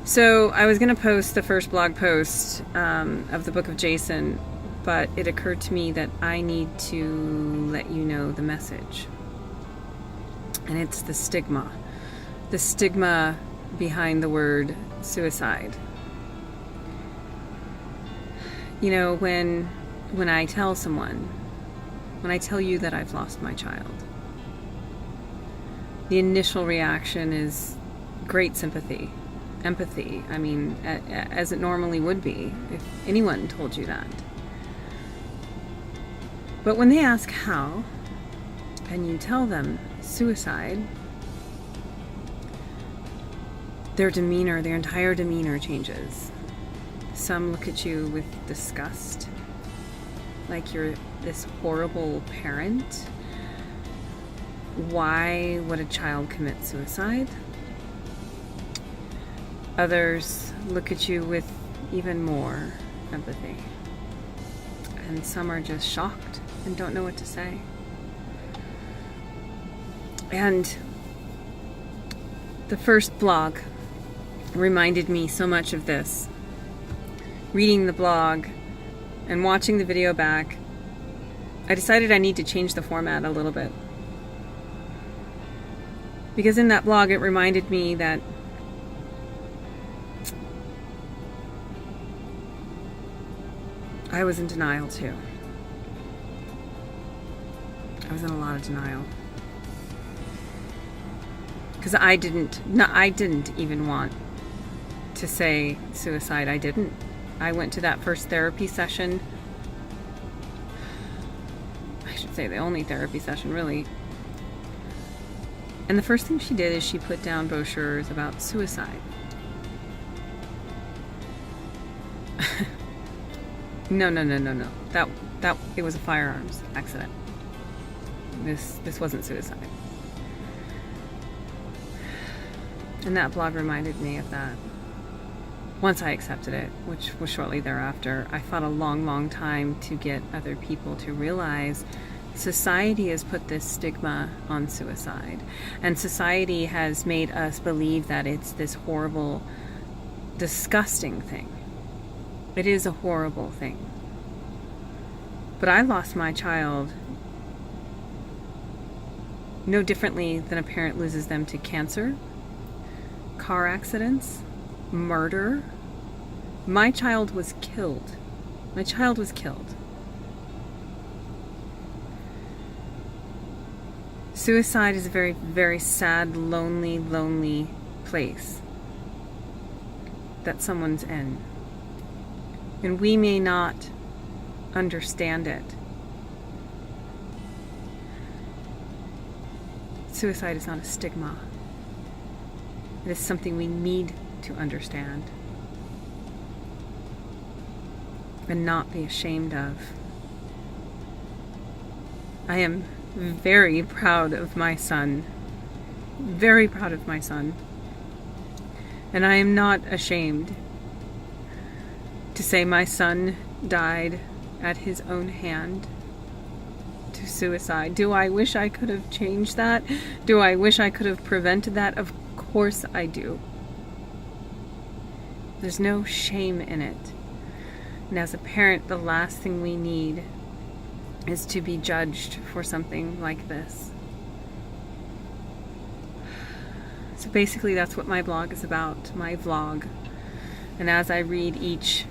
So I was going to post the first blog post of the Book of Jason, but it occurred to me that I need to let you know the message. And it's the stigma. The stigma behind the word suicide. You know, when I tell someone, when I tell you that I've lost my child, the initial reaction is great sympathy, empathy. I mean, as it normally would be if anyone told you that. But when they ask how, and you tell them suicide, their demeanor, their entire demeanor changes. Some look at you with disgust, like you're this horrible parent. Why would a child commit suicide? Others look at you with even more empathy. And some are just shocked and don't know what to say. And the first blog reminded me so much of this. Reading the blog and watching the video back, I decided I need to change the format a little bit. Because in that blog, it reminded me that I was in denial too. I was in a lot of denial. Because I didn't even want to say suicide. I didn't. I went to that first therapy session. I should say the only therapy session, really. And the first thing she did is she put down brochures about suicide. No. That it was a firearms accident. This wasn't suicide. And that blog reminded me of that. Once I accepted it, which was shortly thereafter, I fought a long time to get other people to realize society has put this stigma on suicide. And society has made us believe that it's this horrible, disgusting thing. It is a horrible thing. But I lost my child no differently than a parent loses them to cancer, car accidents, murder. My child was killed. My child was killed. Suicide is a very, very sad, lonely place that someone's in. And we may not understand it. Suicide is not a stigma. It is something we need to understand and not be ashamed of. I am very proud of my son. Very proud of my son. And I am not ashamed to say my son died at his own hand to suicide. Do I wish I could have changed that? Do I wish I could have prevented that? Of course I do. There's no shame in it. And as a parent, the last thing we need is to be judged for something like this. So basically that's what my blog is about, my vlog. And as I read each,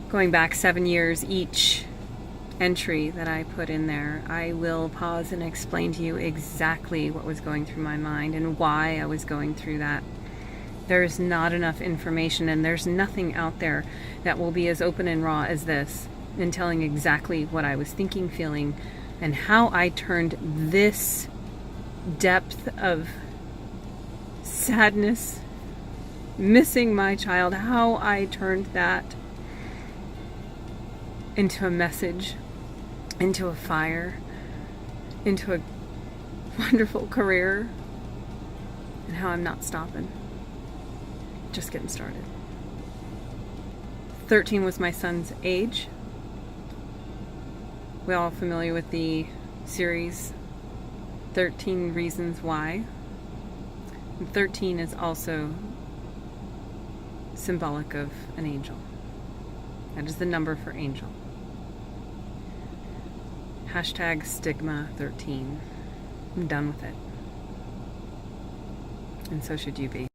going back 7 years, each entry that I put in there, I will pause and explain to you exactly what was going through my mind and why I was going through that. There is not enough information, and there's nothing out there that will be as open and raw as this in telling exactly what I was thinking, feeling, and how I turned this depth of sadness, missing my child, how I turned that into a message, into a fire, into a wonderful career, and how I'm not stopping. Just getting started. 13 was my son's age. We all familiar with the series 13 Reasons Why. And 13 is also symbolic of an angel. That is the number for angel. Hashtag Stigma 13. I'm done with it. And so should you be.